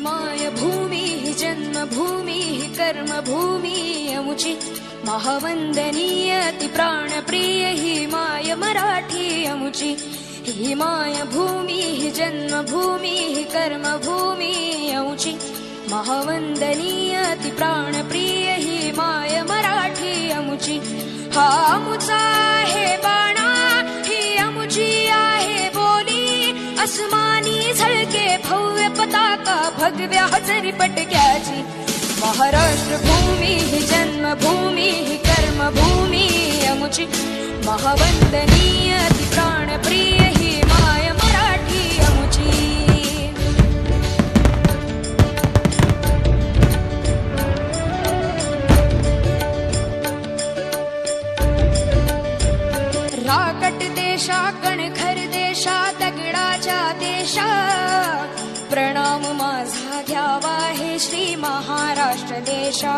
माय भूमी ही जन्मभूमी ही कर्मभूमी अमुची महावंदनीय अति प्राणप्रिय ही माय मराठी अमुची ही माय भूमी ही जन्मभूमी ही कर्मभूमी अमुची महावंदनीय अति प्राणप्रिय ही माय मराठी अमुची हा अमुचा आहे बाणा ही अमुची आहे बोली अस्मानी झळके भव्य पताका भगव्या हजरी पटक्याची महाराष्ट्र भूमी ही जन्मभूमी ही कर्मभूमी अमुची महावंदनीय अति प्राणप्रिय ही माय मराठी अमुची राकट देशा कणखर देशा दगडाच्या देशा प्रणाम माझा घ्यावा हे श्री महाराष्ट्र देशा।